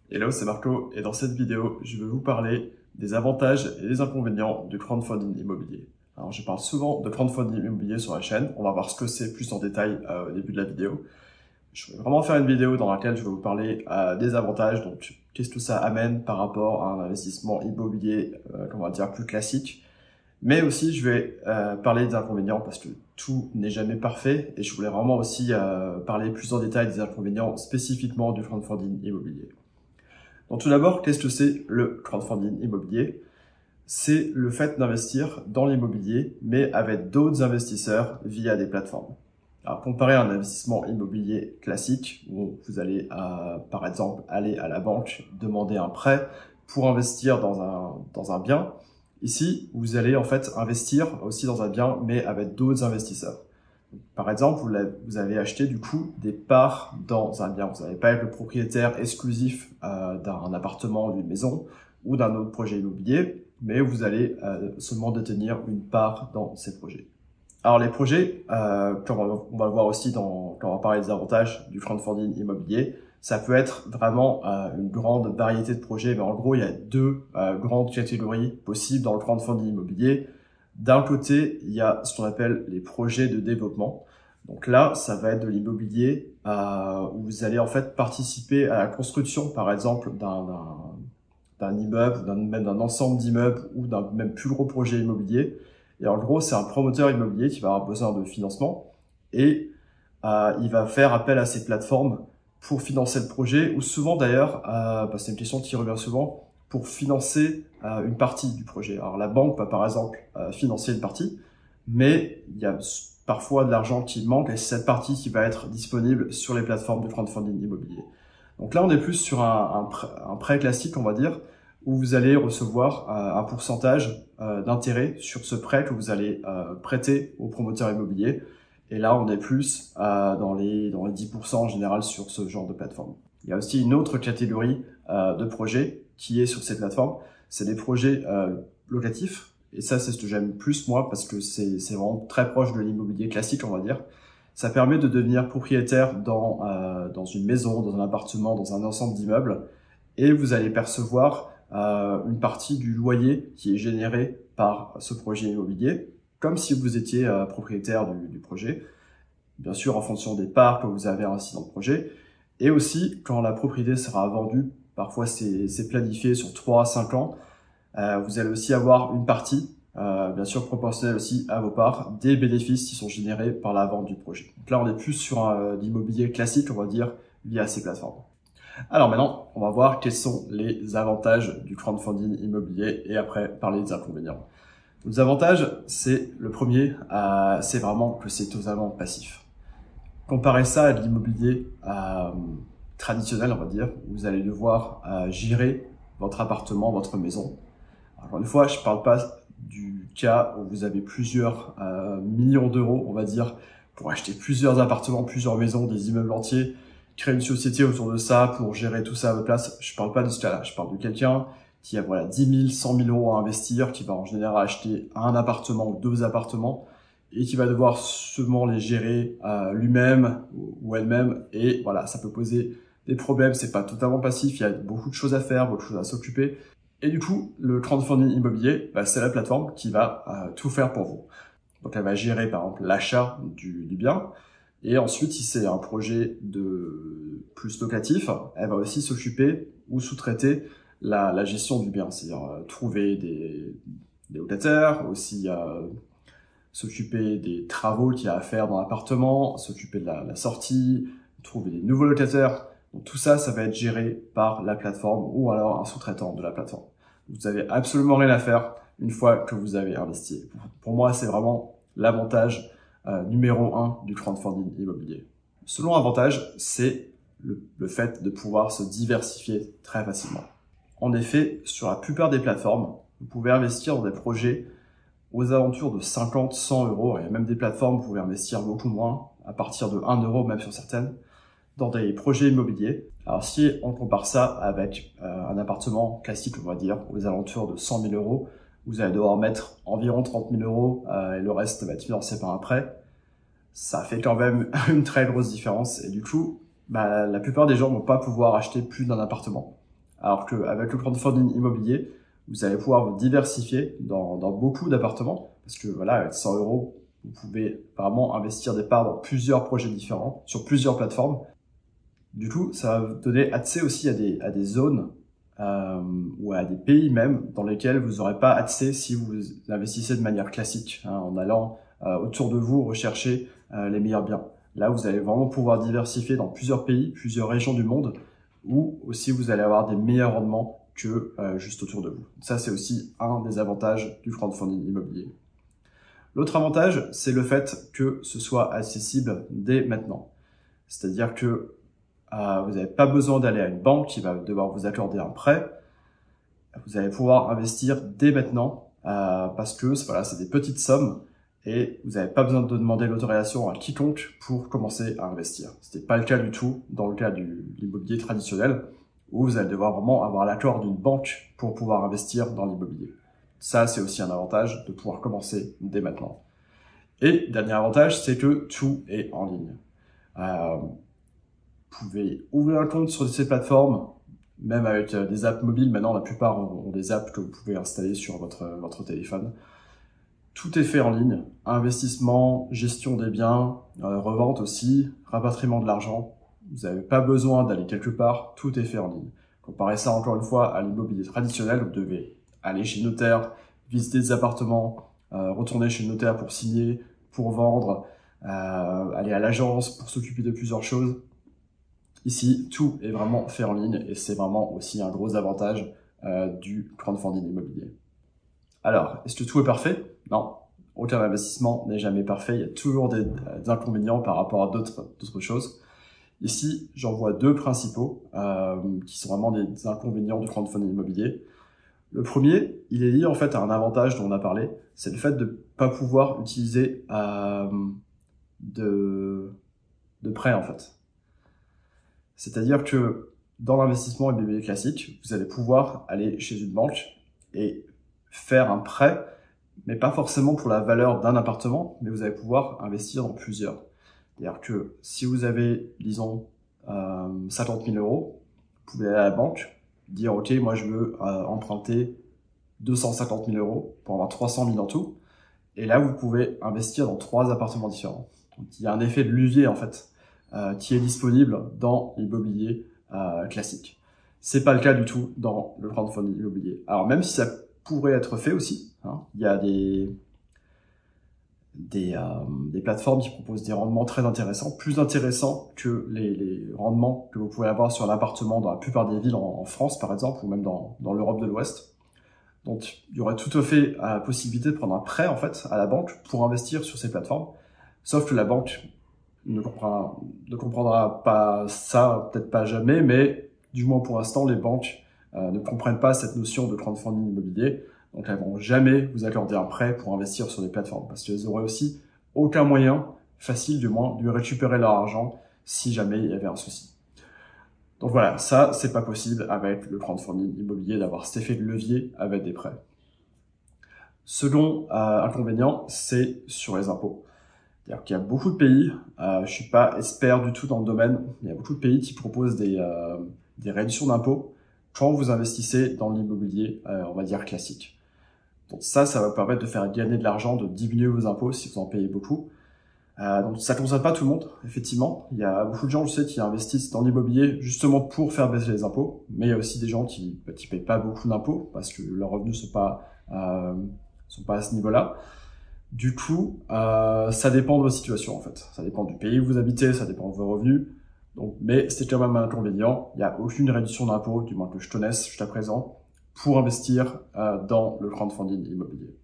Hello, c'est Marco et dans cette vidéo, je vais vous parler des avantages et des inconvénients du crowdfunding immobilier. Alors, je parle souvent de crowdfunding immobilier sur la chaîne. On va voir ce que c'est plus en détail au début de la vidéo. Je vais vraiment faire une vidéo dans laquelle je vais vous parler des avantages, donc qu'est-ce que ça amène par rapport à un investissement immobilier, on va dire, plus classique. Mais aussi, je vais parler des inconvénients parce que tout n'est jamais parfait et je voulais vraiment aussi parler plus en détail des inconvénients spécifiquement du crowdfunding immobilier. Donc tout d'abord, qu'est-ce que c'est le crowdfunding immobilier? C'est le fait d'investir dans l'immobilier, mais avec d'autres investisseurs via des plateformes. Alors comparé à un investissement immobilier classique, où vous allez par exemple aller à la banque, demander un prêt pour investir dans un bien, ici vous allez en fait investir aussi dans un bien, mais avec d'autres investisseurs. Par exemple, vous avez acheté du coup des parts dans un bien. Vous n'allez pas être le propriétaire exclusif d'un appartement, d'une maison ou d'un autre projet immobilier, mais vous allez seulement détenir une part dans ces projets. Alors les projets, comme on va le voir aussi quand on va parler des avantages du crowdfunding immobilier, ça peut être vraiment une grande variété de projets, mais en gros il y a deux grandes catégories possibles dans le crowdfunding immobilier. D'un côté, il y a ce qu'on appelle les projets de développement. Donc là, ça va être de l'immobilier où vous allez en fait participer à la construction, par exemple, d'un immeuble, même d'un ensemble d'immeubles ou d'un même plus gros projet immobilier. Et en gros, c'est un promoteur immobilier qui va avoir besoin de financement et il va faire appel à ces plateformes pour financer le projet ou souvent d'ailleurs, c'est une question qui revient souvent, pour financer une partie du projet. Alors la banque va par exemple financer une partie, mais il y a parfois de l'argent qui manque et c'est cette partie qui va être disponible sur les plateformes de crowdfunding immobilier. Donc là on est plus sur un prêt classique on va dire, où vous allez recevoir un pourcentage d'intérêt sur ce prêt que vous allez prêter au promoteur immobilier. Et là on est plus dans les 10% en général sur ce genre de plateforme. Il y a aussi une autre catégorie de projets qui est sur ces plateformes, c'est des projets locatifs. Et ça, c'est ce que j'aime plus moi parce que c'est vraiment très proche de l'immobilier classique, on va dire. Ça permet de devenir propriétaire dans une maison, dans un appartement, dans un ensemble d'immeubles. Et vous allez percevoir une partie du loyer qui est généré par ce projet immobilier, comme si vous étiez propriétaire du projet. Bien sûr, en fonction des parts que vous avez ainsi dans le projet. Et aussi, quand la propriété sera vendue, parfois c'est planifié sur 3 à 5 ans, vous allez aussi avoir une partie, bien sûr proportionnelle aussi à vos parts, des bénéfices qui sont générés par la vente du projet. Donc là, on est plus sur l'immobilier classique, on va dire, via ces plateformes. Alors maintenant, on va voir quels sont les avantages du crowdfunding immobilier et après parler des inconvénients. Les avantages, c'est le premier, c'est vraiment que c'est totalement passif. Comparez ça à de l'immobilier traditionnel, on va dire, où vous allez devoir gérer votre appartement, votre maison. Encore une fois, je ne parle pas du cas où vous avez plusieurs millions d'euros, on va dire, pour acheter plusieurs appartements, plusieurs maisons, des immeubles entiers, créer une société autour de ça pour gérer tout ça à votre place. Je ne parle pas de ce cas-là. Je parle de quelqu'un qui a 10 000, 100 000 euros à investir, qui va en général acheter un appartement ou 2 appartements, et qui va devoir seulement les gérer lui-même ou elle-même. Et voilà, ça peut poser des problèmes, c'est pas totalement passif, il y a beaucoup de choses à faire, beaucoup de choses à s'occuper. Et du coup, le crowdfunding immobilier, c'est la plateforme qui va tout faire pour vous. Donc elle va gérer par exemple l'achat du bien. Et ensuite, si c'est un projet de plus locatif, elle va aussi s'occuper ou sous-traiter la gestion du bien, c'est-à-dire trouver des locataires, aussi s'occuper des travaux qu'il y a à faire dans l'appartement, s'occuper de la sortie, trouver des nouveaux locataires. Donc tout ça, ça va être géré par la plateforme ou alors un sous-traitant de la plateforme. Vous n'avez absolument rien à faire une fois que vous avez investi. Pour moi, c'est vraiment l'avantage numéro 1 du crowdfunding immobilier. Le second avantage, c'est le fait de pouvoir se diversifier très facilement. En effet, sur la plupart des plateformes, vous pouvez investir dans des projets aux alentours de 50, 100 euros. Il y a même des plateformes où vous pouvez investir beaucoup moins, à partir de 1 euro, même sur certaines, dans des projets immobiliers. Alors si on compare ça avec un appartement classique, on va dire, aux alentours de 100 000 euros, vous allez devoir mettre environ 30 000 euros et le reste va être financé par un prêt. Ça fait quand même une très grosse différence et du coup, la plupart des gens ne vont pas pouvoir acheter plus d'un appartement. Alors qu'avec le crowdfunding immobilier, vous allez pouvoir vous diversifier dans beaucoup d'appartements, parce que voilà, avec 100 €, vous pouvez vraiment investir des parts dans plusieurs projets différents, sur plusieurs plateformes. Du coup, ça va vous donner accès aussi à des zones ou à des pays même dans lesquels vous n'aurez pas accès si vous investissez de manière classique, hein, en allant autour de vous rechercher les meilleurs biens. Là, vous allez vraiment pouvoir diversifier dans plusieurs pays, plusieurs régions du monde, où aussi vous allez avoir des meilleurs rendements que juste autour de vous. Ça, c'est aussi un des avantages du crowdfunding immobilier. L'autre avantage, c'est le fait que ce soit accessible dès maintenant. C'est-à-dire que vous n'avez pas besoin d'aller à une banque qui va devoir vous accorder un prêt. Vous allez pouvoir investir dès maintenant parce que voilà, c'est des petites sommes et vous n'avez pas besoin de demander l'autorisation à quiconque pour commencer à investir. Ce n'était pas le cas du tout dans le cas de l'immobilier traditionnel où vous allez devoir vraiment avoir l'accord d'une banque pour pouvoir investir dans l'immobilier. Ça, c'est aussi un avantage de pouvoir commencer dès maintenant. Et dernier avantage, c'est que tout est en ligne. Vous pouvez ouvrir un compte sur ces plateformes, même avec des apps mobiles. Maintenant, la plupart ont des apps que vous pouvez installer sur votre téléphone. Tout est fait en ligne. Investissement, gestion des biens, revente aussi, rapatriement de l'argent. Vous n'avez pas besoin d'aller quelque part, tout est fait en ligne. Comparez ça encore une fois à l'immobilier traditionnel, vous devez aller chez le notaire, visiter des appartements, retourner chez le notaire pour signer, pour vendre, aller à l'agence pour s'occuper de plusieurs choses. Ici, tout est vraiment fait en ligne et c'est vraiment aussi un gros avantage du crowdfunding immobilier. Alors, est-ce que tout est parfait? Non, aucun investissement n'est jamais parfait. Il y a toujours des inconvénients par rapport à d'autres choses. Ici, j'en vois deux principaux qui sont vraiment des inconvénients du crowdfunding immobilier. Le premier, il est lié en fait à un avantage dont on a parlé, c'est le fait de ne pas pouvoir utiliser de prêt en fait. C'est-à-dire que dans l'investissement immobilier classique, vous allez pouvoir aller chez une banque et faire un prêt, mais pas forcément pour la valeur d'un appartement, mais vous allez pouvoir investir dans plusieurs. C'est-à-dire que si vous avez, disons, 50 000 €, vous pouvez aller à la banque, dire « Ok, moi je veux emprunter 250 000 € pour avoir 300 000 en tout. » Et là, vous pouvez investir dans 3 appartements différents. Donc, il y a un effet de levier en fait qui est disponible dans l'immobilier classique. C'est pas le cas du tout dans le crowdfunding immobilier. Alors même si ça pourrait être fait aussi, hein, il y a des plateformes qui proposent des rendements très intéressants, plus intéressants que les rendements que vous pouvez avoir sur l'appartement dans la plupart des villes en France par exemple, ou même dans l'Europe de l'Ouest. Donc il y aurait tout à fait la possibilité de prendre un prêt en fait à la banque pour investir sur ces plateformes, sauf que la banque ne comprendra pas ça, peut-être pas jamais, mais du moins pour l'instant, les banques ne comprennent pas cette notion de crowdfunding immobilier. Donc, elles vont jamais vous accorder un prêt pour investir sur des plateformes parce qu'elles auraient aussi aucun moyen, facile du moins, de récupérer leur argent si jamais il y avait un souci. Donc voilà, ça, c'est pas possible avec le crowdfunding immobilier d'avoir cet effet de levier avec des prêts. Second inconvénient, c'est sur les impôts. C'est-à-dire qu'il y a beaucoup de pays, je suis pas expert du tout dans le domaine, mais il y a beaucoup de pays qui proposent des réductions d'impôts quand vous investissez dans l'immobilier, on va dire classique. Donc ça va permettre de faire gagner de l'argent, de diminuer vos impôts si vous en payez beaucoup. Donc ça ne concerne pas tout le monde, effectivement. Il y a beaucoup de gens, je sais, qui investissent dans l'immobilier justement pour faire baisser les impôts, mais il y a aussi des gens qui payent pas beaucoup d'impôts parce que leurs revenus sont pas à ce niveau-là. Du coup, ça dépend de votre situation en fait. Ça dépend du pays où vous habitez, ça dépend de vos revenus. Donc, mais c'est quand même un inconvénient. Il n'y a aucune réduction d'impôt, du moins que je connaisse jusqu'à présent, pour investir dans le crowdfunding immobilier.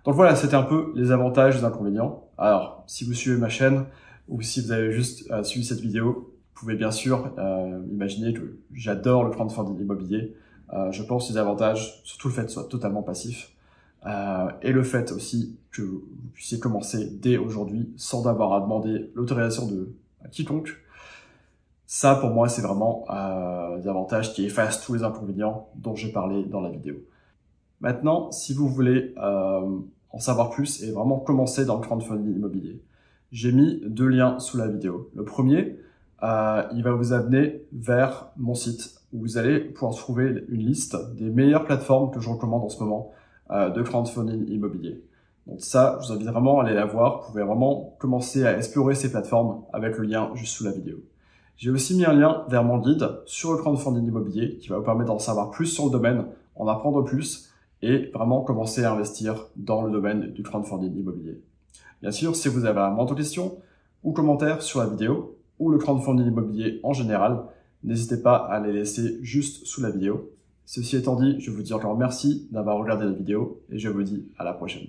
Donc voilà, c'était un peu les avantages et les inconvénients. Alors, si vous suivez ma chaîne ou si vous avez juste suivi cette vidéo, vous pouvez bien sûr imaginer que j'adore le crowdfunding immobilier. Je pense les avantages, surtout le fait que ce soit totalement passif. Et le fait aussi que vous puissiez commencer dès aujourd'hui sans avoir à demander l'autorisation de quiconque. Ça, pour moi, c'est vraiment des avantages qui effacent tous les inconvénients dont j'ai parlé dans la vidéo. Maintenant, si vous voulez en savoir plus et vraiment commencer dans le crowdfunding immobilier, j'ai mis 2 liens sous la vidéo. Le premier, il va vous amener vers mon site où vous allez pouvoir trouver une liste des meilleures plateformes que je recommande en ce moment de crowdfunding immobilier. Donc ça, je vous invite vraiment à aller la voir. Vous pouvez vraiment commencer à explorer ces plateformes avec le lien juste sous la vidéo. J'ai aussi mis un lien vers mon guide sur le crowdfunding immobilier qui va vous permettre d'en savoir plus sur le domaine, en apprendre plus et vraiment commencer à investir dans le domaine du crowdfunding immobilier. Bien sûr, si vous avez la moindre question ou commentaire sur la vidéo ou le crowdfunding immobilier en général, n'hésitez pas à les laisser juste sous la vidéo. Ceci étant dit, je vous dis encore merci d'avoir regardé la vidéo et je vous dis à la prochaine.